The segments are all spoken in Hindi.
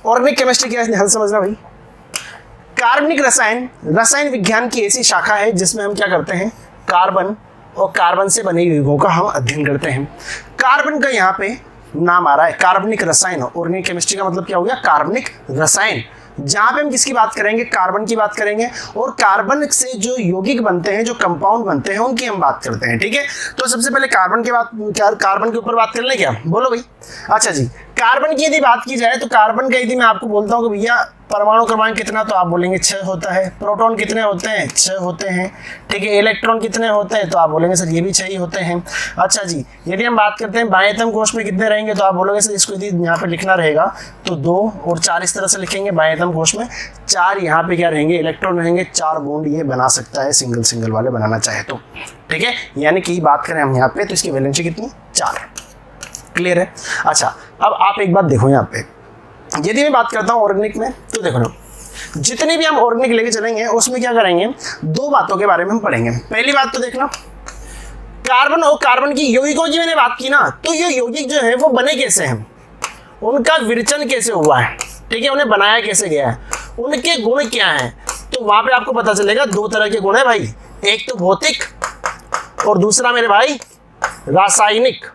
ऑर्गेनिक केमिस्ट्री क्या है ध्यान समझना भाई। कार्बनिक रसायन रसायन विज्ञान की ऐसी शाखा है जिसमें हम क्या करते हैं, कार्बन और कार्बन से बने युग्मों का हम अध्ययन करते हैं। कार्बन का यहाँ पे नाम आ रहा है कार्बनिक रसायन। ऑर्गेनिक केमिस्ट्री का मतलब क्या हो गया, कार्बनिक रसायन, जहां पे हम किसकी बात करेंगे, कार्बन की बात करेंगे, और कार्बन से जो यौगिक बनते हैं, जो कंपाउंड बनते हैं, उनकी हम बात करते हैं। ठीक है, तो सबसे पहले कार्बन के ऊपर बात कर लें क्या, बोलो भाई। अच्छा जी, कार्बन की यदि बात की जाए तो कार्बन का यदि मैं आपको बोलता हूँ कि भैया परमाणु क्रमांक कितना, तो आप बोलेंगे 6 होता है। प्रोटॉन कितने होते हैं, 6 होते हैं। ठीक है, इलेक्ट्रॉन कितने होते हैं, तो आप बोलेंगे सर ये भी 6 ही होते हैं। अच्छा जी, यदि हम बात करते हैं बाह्यतम कोश में कितने रहेंगे, तो आप बोलोगे सर इसको यदि यहाँ पे लिखना रहेगा तो 2 और 4 इस तरह से लिखेंगे। बाह्यतम कोश में 4 यहाँ पे क्या रहेंगे, इलेक्ट्रॉन रहेंगे। 4 बॉन्ड ये बना सकता है सिंगल सिंगल वाले बनाना चाहे तो। ठीक है, यानी कि बात करें हम यहाँ पे तो इसकी वैलेंसी कितनी, 4। क्लियर है। अच्छा, अब आप एक बात देखो यहाँ पे, यदि मैं बात करता हूँ ऑर्गेनिक में, तो देखो ना जितने भी हम ऑर्गेनिक लेके चलेंगे उसमें क्या करेंगे, 2 बातों के बारे में हम पढ़ेंगे। पहली बात तो देखना, कार्बन और कार्बन की यौगिकों की मैंने बात की ना, तो ये यौगिक जो है वो बने कैसे हैं, उनका विरचन कैसे हुआ है, ठीक है, उन्हें बनाया कैसे गया है, उनके गुण क्या हैं, तो वहां पे आपको पता चलेगा 2 तरह के गुण है भाई, एक तो भौतिक और दूसरा मेरे भाई रासायनिक।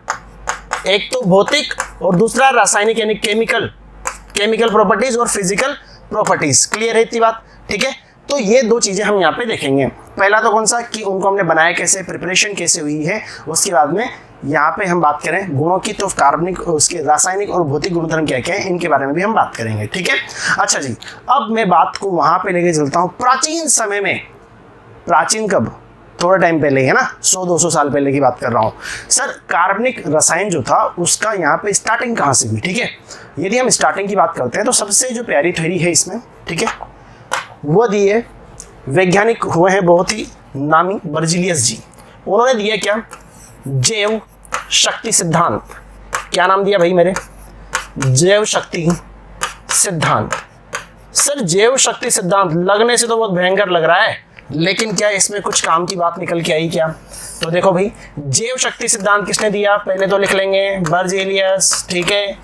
एक तो भौतिक और दूसरा रासायनिक यानी केमिकल प्रॉपर्टीज और फिजिकल प्रॉपर्टीज। क्लियर है इतनी बात, ठीक है। तो ये 2 चीजें हम यहाँ पे देखेंगे। पहला तो कौन सा, कि उनको हमने बनाया कैसे, प्रिपरेशन कैसे हुई है। उसके बाद में यहाँ पे हम बात करें गुणों की, तो कार्बनिक, उसके रासायनिक और भौतिक गुणधर्म क्या क्या है, इनके बारे में भी हम बात करेंगे। ठीक है। अच्छा जी, अब मैं बात को वहां पे लेके चलता हूँ प्राचीन समय में। प्राचीन कब, थोड़ा टाइम पहले है ना, 100-200 साल पहले की बात कर रहा हूँ सर। कार्बनिक रसायन जो था उसका यहाँ पे स्टार्टिंग कहाँ से हुई, ठीक है। यदि हम स्टार्टिंग की बात करते हैं तो सबसे जो प्यारी थ्योरी है इसमें, ठीक है, वो दी है, वैज्ञानिक हुए हैं बहुत ही नामी, बर्जीलियस जी। उन्होंने दिया क्या, जैव शक्ति सिद्धांत। क्या नाम दिया भाई मेरे, जैव शक्ति सिद्धांत। सर जैव शक्ति सिद्धांत लगने से तो बहुत भयंकर लग रहा है, लेकिन क्या इसमें कुछ काम की बात निकल के आई क्या। तो देखो भाई, जैव शक्ति सिद्धांत किसने दिया, पहले तो लिख लेंगे बर्जीलियस। ठीक है,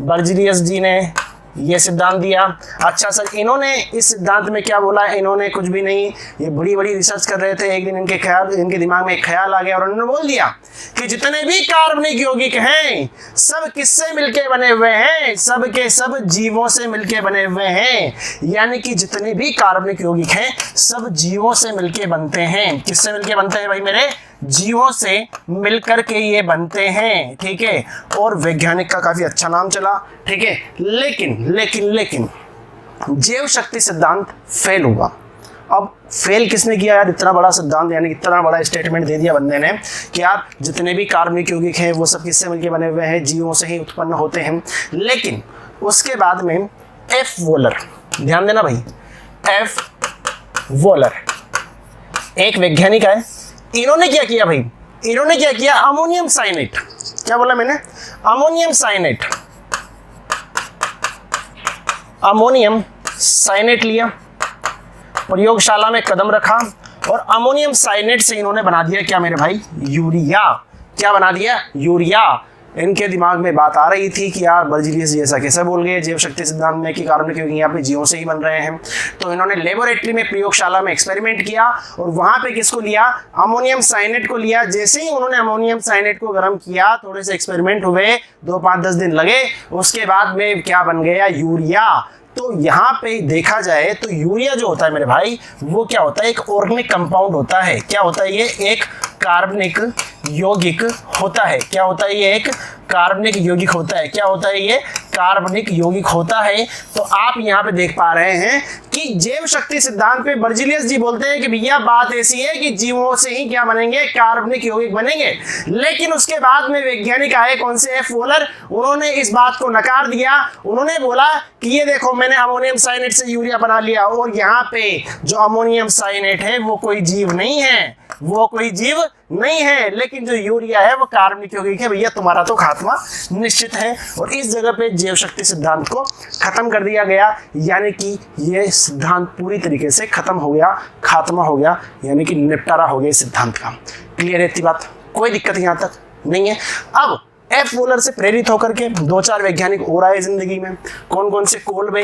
बर्जीलियस जी ने ये सिद्धांत दिया। अच्छा सर, इन्होंने इस सिद्धांत में क्या बोला, इन्होंने कुछ भी नहीं, ये बड़ी बड़ी रिसर्च कर रहे थे। एक दिन इनके दिमाग में एक ख्याल आ गया और उन्होंने बोल दिया कि जितने भी कार्बनिक यौगिक हैं सब किससे मिलके बने हुए हैं, सब के सब जीवों से मिलके बने हुए हैं। यानी कि जितने भी कार्बनिक यौगिक हैं सब जीवों से मिलके बनते हैं। किससे मिलके बनते हैं भाई मेरे, जीवों से मिलकर के ये बनते हैं। ठीक है, और वैज्ञानिक का काफी अच्छा नाम चला। ठीक है, लेकिन जैव शक्ति सिद्धांत फेल हुआ। अब फेल किसने किया यार, इतना बड़ा सिद्धांत, यानी इतना बड़ा स्टेटमेंट दे दिया बंदे ने कि यार जितने भी कार्बनिक यौगिक हैं वो सब किससे मिलके बने हुए हैं, जीवों से ही उत्पन्न होते हैं। लेकिन उसके बाद में एफ वोलर, ध्यान देना भाई, एफ वोलर एक वैज्ञानिक है। इन्होंने क्या किया भाई, इन्होंने क्या किया, अमोनियम साइनेट, क्या बोला मैंने, अमोनियम साइनेट, अमोनियम साइनेट लिया, प्रयोगशाला में कदम रखा और अमोनियम साइनेट से इन्होंने बना दिया क्या मेरे भाई, यूरिया। क्या बना दिया, यूरिया। इनके दिमाग में बात आ रही थी कि यार बर्जीलियस जी ऐसा कैसे बोल गए जैव शक्ति सिद्धांत में कि कार्बनिक यौगिक यहाँ पे जीवों से ही बन रहे हैं। तो इन्होंने लेबोरेटरी में, प्रयोगशाला में एक्सपेरिमेंट किया और वहां पे किसको लिया, अमोनियम साइनेट को लिया। जैसे ही उन्होंने अमोनियम साइनेट को गर्म किया, थोड़े से एक्सपेरिमेंट हुए, 2-5-10 दिन लगे, उसके बाद में क्या बन गया, यूरिया। तो यहाँ पे देखा जाए तो यूरिया जो होता है मेरे भाई, वो क्या होता है, एक ऑर्गेनिक कंपाउंड होता है। क्या होता है ये, एक कार्बनिक यौगिक होता है। क्या होता है ये, एक कार्बनिक यौगिक होता है। क्या होता है ये, कार्बनिक यौगिक होता है। तो आप यहाँ पे देख पा रहे हैं कि जैव शक्ति सिद्धांत पे बर्जीलियस जी बोलते हैं कि भैया बात ऐसी है कि जीवों से ही क्या बनेंगे, कार्बनिक यौगिक बनेंगे। लेकिन उसके बाद में वैज्ञानिक आए, कौन से, एफ वोलर। उन्होंने इस बात को नकार दिया। उन्होंने बोला कि ये देखो मैंने अमोनियम साइनेट से यूरिया बना लिया, और यहाँ पे जो अमोनियम साइनेट है वो कोई जीव नहीं है, वो कोई जीव नहीं है, लेकिन जो यूरिया है वो कार्बनिक यौगिक है। भैया तुम्हारा तो खात्मा निश्चित है। और इस जगह पे जैव शक्ति सिद्धांत को खत्म कर दिया गया, यानी कि ये सिद्धांत पूरी तरीके से खत्म हो गया, खात्मा हो गया, यानी कि निपटारा हो गया इस सिद्धांत का। क्लियर है इतनी बात, कोई दिक्कत यहाँ तक नहीं है। अब एफ वोलर से प्रेरित होकर के 2-4 वैज्ञानिक और आए जिंदगी में। कौन कौन से? कोल्बे,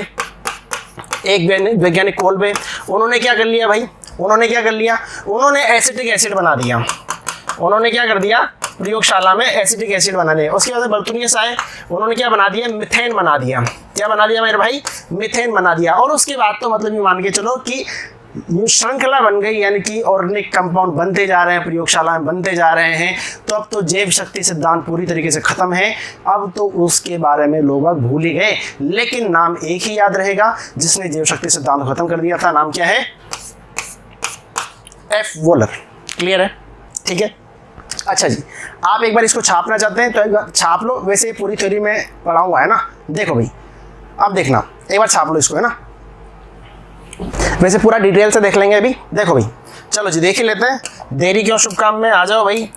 एक वैज्ञानिक कोल्बे, उन्होंने क्या कर लिया भाई, उन्होंने एसिटिक एसिड बना दिया। उन्होंने क्या कर दिया? प्रयोगशाला में एसिटिक एसिड बना लिया। उसके बाद बर्तुनियस आए, उन्होंने क्या बना दिया? मिथेन बना दिया। क्या बना दिया मेरे भाई? मिथेन बना दिया। और उसके बाद तो मतलब ये मान के चलो कि ये श्रृंखला बन गई, यानी कि ऑर्गेनिक कंपाउंड बनते जा रहे हैं, प्रयोगशाला में बनते जा रहे हैं। तो अब तो जैव शक्ति सिद्धांत पूरी तरीके से खत्म है। अब तो उसके बारे में लोग भूल ही गए, लेकिन नाम एक ही याद रहेगा जिसने जैव शक्ति सिद्धांत खत्म कर दिया था। नाम क्या है? F volar. क्लियर है? ठीक है। अच्छा जी, आप एक बार इसको छापना चाहते हैं तो एक बार छाप लो। वैसे पूरी थ्योरी में पढ़ा हुआ है ना, देखो भाई, अब देखना, एक बार छाप लो इसको, है ना। वैसे पूरा डिटेल से देख लेंगे अभी। देखो भाई, चलो जी देख ही लेते हैं, देरी क्यों शुभ काम में। आ जाओ भाई।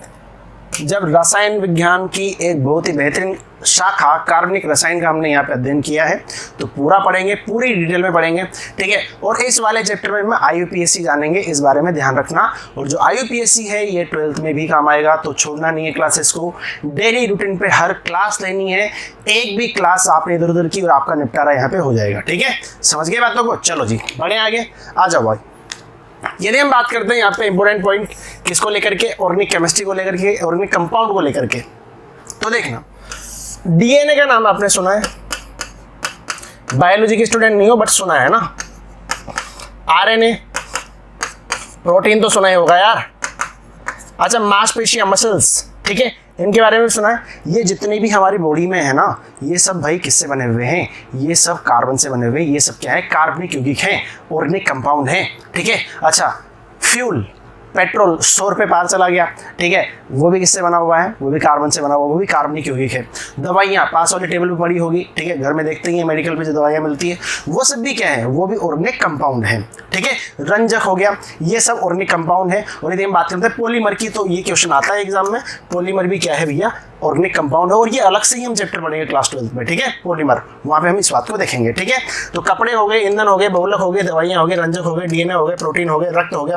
जब रसायन विज्ञान की एक बहुत ही बेहतरीन शाखा कार्बनिक रसायन का हमने यहाँ पे अध्ययन किया है, तो पूरा पढ़ेंगे, पूरी डिटेल में पढ़ेंगे, ठीक है। और इस वाले चैप्टर में हम IUPAC जानेंगे, इस बारे में ध्यान रखना। और जो IUPAC है ये 12th में भी काम आएगा, तो छोड़ना नहीं है क्लासेस को। डेली रूटीन पे हर क्लास लेनी है, एक भी क्लास आपने इधर उधर की और आपका निपटारा यहाँ पे हो जाएगा, ठीक है। समझ गए बातों को? चलो जी बढ़े आगे, आ जाओ भाई। यदि हम बात करते हैं यहाँ पे इंपोर्टेंट पॉइंट किसको लेकर के, ऑर्गेनिक केमिस्ट्री को लेकर के, ऑर्गेनिक कंपाउंड को लेकर के, तो देखना, DNA का नाम आपने सुना है, बायोलॉजी के स्टूडेंट नहीं हो बट सुना है ना। RNA, प्रोटीन तो सुना ही होगा यार। अच्छा, मांसपेशियां, मसल्स, ठीक है, इनके बारे में सुना है। ये जितने भी हमारी बॉडी में है ना, ये सब भाई किससे बने हुए हैं? ये सब कार्बन से बने हुए हैं। ये सब क्या है? कार्बनिक यौगिक हैं, ऑर्गेनिक कंपाउंड हैं, ठीक है। अच्छा, फ्यूल, पेट्रोल 100 रुपये पार चला गया, ठीक है, वो भी किससे बना हुआ है? वो भी कार्बन से बना हुआ, वो भी कार्बनिक यौगिक है। दवाइयाँ पास वाले टेबल पे पड़ी होगी, ठीक है, घर में देखते ही हैं मेडिकल पे जो दवाइयाँ मिलती है, वो सब भी क्या है? वो भी ऑर्गेनिक कंपाउंड है, ठीक है। रंजक हो गया, ये सब ऑर्गेनिक कंपाउंड है। और यदि हम बात करते हैं पॉलीमर की, तो ये क्वेश्चन आता है एग्जाम में, पॉलीमर भी क्या है भैया? ऑर्गेनिक कंपाउंड है। और ये अलग से ही हम चैप्टर पढ़ेंगे क्लास 12th में, ठीक है, पॉलीमर, वहाँ पे हम इस बात को देखेंगे, ठीक है। तो कपड़े हो गए, ईंधन हो गए, बहुलक हो गए, दवाइयाँ हो गए, रंजक हो गए, DNA हो गए, प्रोटीन हो गए, रक्त हो गया,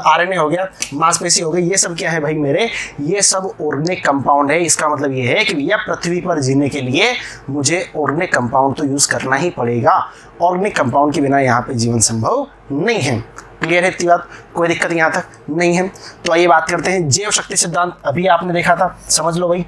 RNA हो गया, मांसपेशी हो गई, ये सब क्या है भाई मेरे? ये सब ऑर्गेनिक कंपाउंड है। इसका मतलब ये है कि भैया पृथ्वी पर जीने के लिए मुझे ऑर्गेनिक कंपाउंड तो यूज करना ही पड़ेगा। ऑर्गेनिक कंपाउंड के बिना यहाँ पे जीवन संभव नहीं है। क्लियर है इतनी बात? कोई दिक्कत यहाँ तक नहीं है। तो आइए बात करते हैं जैव शक्ति सिद्धांत, अभी आपने देखा था, समझ लो भाई।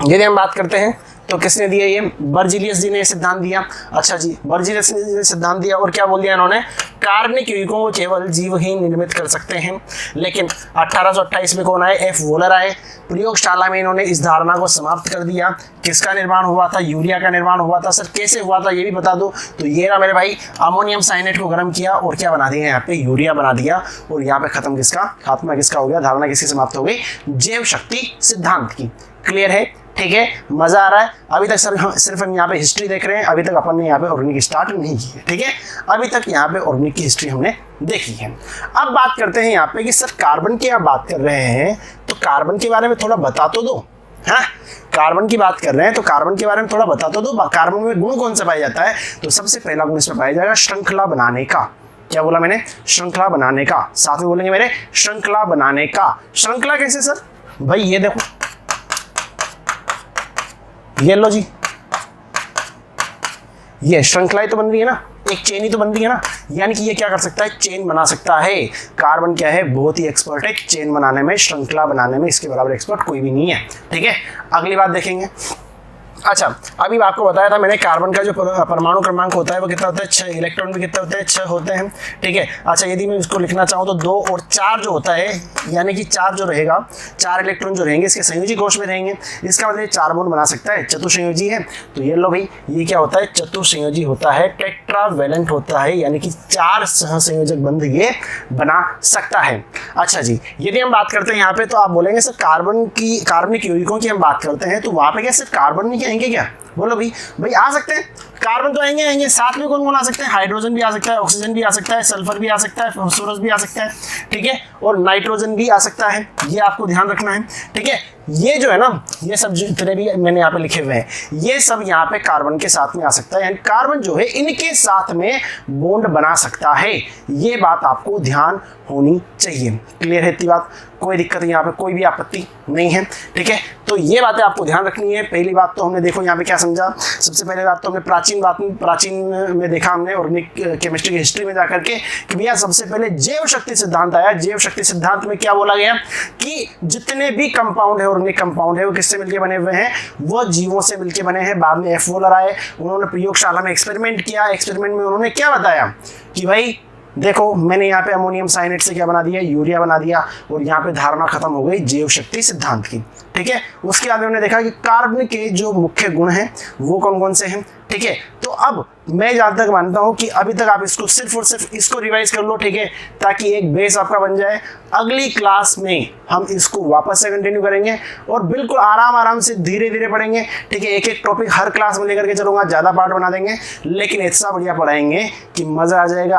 यदि हम बात करते हैं तो किसने दिया? ये बर्जीलियस जी ने सिद्धांत दिया। अच्छा जी, बर्जीलियस ने सिद्धांत दिया और क्या बोल दिया इन्होंने? कार्बनिक यौगिकों को केवल जीव ही निर्मित कर सकते हैं। लेकिन 1828 में कौन आए? एफ वोलर आए। प्रयोगशाला में इन्होंने इस धारणा को समाप्त कर दिया। किसका निर्माण हुआ था? यूरिया का निर्माण हुआ था। सर कैसे हुआ था ये भी बता दो। तो ये रहा मेरे भाई, अमोनियम साइनेट को गर्म किया और क्या बना दिया? यहाँ पे यूरिया बना दिया। और यहाँ पे खत्म किसका? खात्मा किसका हो गया? धारणा किसकी समाप्त हो गई? जैव शक्ति सिद्धांत की। क्लियर है? ठीक है, मजा आ रहा है? अभी तक सर सिर्फ हम यहाँ पे हिस्ट्री देख रहे हैं, अभी तक अपन ने यहाँ पे ऑर्गेनिक स्टार्ट नहीं की है, ठीक है। अभी तक यहाँ पे ऑर्गेनिक की हिस्ट्री हमने देखी है। अब बात करते हैं यहाँ पे कि सर कार्बन की आप बात कर रहे हैं तो कार्बन के बारे में थोड़ा बता तो दो। हाँ, कार्बन की बात कर रहे हैं तो कार्बन के बारे में थोड़ा बता तो दो। कार्बन में गुण कौन सा पाया जाता है? तो सबसे पहला गुण इसमें पाया जाएगा श्रृंखला बनाने का। क्या बोला मैंने? श्रृंखला बनाने का। साथ में बोलेंगे मेरे श्रृंखला बनाने का। श्रृंखला कैसे सर? भाई ये देखो, ये लो जी, ये श्रृंखलाएं तो बन रही है ना, एक चेन ही तो बन रही है ना। यानी कि ये क्या कर सकता है? चेन बना सकता है। कार्बन क्या है? बहुत ही एक्सपर्ट है चेन बनाने में, श्रृंखला बनाने में। इसके बराबर एक्सपर्ट कोई भी नहीं है, ठीक है। अगली बात देखेंगे। अच्छा, अभी आपको बताया था मैंने, कार्बन का जो परमाणु क्रमांक होता है वो कितना होता है? 6। इलेक्ट्रॉन भी कितने होते हैं? 6 होते हैं, ठीक है। अच्छा, यदि मैं इसको लिखना चाहूँ तो 2 और 4 जो होता है, यानी कि 4 जो रहेगा, 4 इलेक्ट्रॉन जो रहेंगे इसके संयोजी कोश में रहेंगे। इसका मतलब 4 बॉन्ड बना सकता है, चतुर्संयोजी है। तो ये लो भाई, ये क्या होता है? चतुर्संयोजी होता है, टेट्रावैलेंट होता है, यानी कि 4 सहसंयोजक बंध ये बना सकता है। अच्छा जी, यदि हम बात करते हैं यहाँ पे तो आप बोलेंगे सर कार्बनिक यौगिकों की हम बात करते हैं तो वहाँ पे क्या सिर्फ कार्बन नहीं कहेंगे क्या? बोलो भाई, आ सकते हैं कार्बन तो आएंगे आएंगे, साथ में कौन कौन आ सकते हैं, हाइड्रोजन भी आ सकता है, ऑक्सीजन भी आ सकता है, सल्फर भी आ सकता है, फास्फोरस भी आ सकता है, ठीक है, और नाइट्रोजन भी आ सकता है। ये आपको ध्यान रखना है, ठीक है। ये जो है ना, ये सब जितने भी मैंने यहाँ पे लिखे हुए हैं, ये सब यहाँ पे कार्बन के साथ में आ सकता है, यानी कार्बन जो है इनके साथ में बॉन्ड बना सकता है। ये बात आपको ध्यान होनी चाहिए। क्लियर है इतनी बात? कोई दिक्कत नहीं, यहाँ पे कोई भी आपत्ति नहीं है, ठीक है। तो ये बातें आपको ध्यान रखनी है। पहली बात तो हमने देखो यहाँ पे क्या समझा, सबसे पहले बात तो हमने प्राचीन में देखा हमने ऑर्गेनिक केमिस्ट्री की हिस्ट्री में जाकर के कि भैया सबसे पहले जैव शक्ति सिद्धांत आया। जैव शक्ति सिद्धांत में क्या बोला गया कि जितने भी कंपाउंड है, ऑर्गेनिक कंपाउंड है, वो किससे मिलकर बने हुए हैं, वो जीवों से मिलकर बने हैं। बाद में एफ वोलर आए, उन्होंने प्रयोगशाला में एक्सपेरिमेंट किया। एक्सपेरिमेंट में उन्होंने क्या बताया कि भाई देखो मैंने यहाँ पे अमोनियम साइनेट से क्या बना दिया, यूरिया बना दिया, और यहाँ पे धारणा खत्म हो गई जैव शक्ति सिद्धांत की, ठीक है। उसके बाद हमने देखा कि कार्बन के जो मुख्य गुण हैं वो कौन कौन से हैं, ठीक है। तो अब मैं जहाँ तक मानता हूँ कि अभी तक आप इसको सिर्फ और सिर्फ इसको रिवाइज कर लो, ठीक है, ताकि एक बेस आपका बन जाए। अगली क्लास में हम इसको वापस से कंटिन्यू करेंगे और बिल्कुल आराम से धीरे धीरे पढ़ेंगे, ठीक है। एक एक टॉपिक हर क्लास में लेकर के चलूंगा, ज़्यादा पार्ट बना देंगे, लेकिन इतना बढ़िया पढ़ाएंगे कि मज़ा आ जाएगा।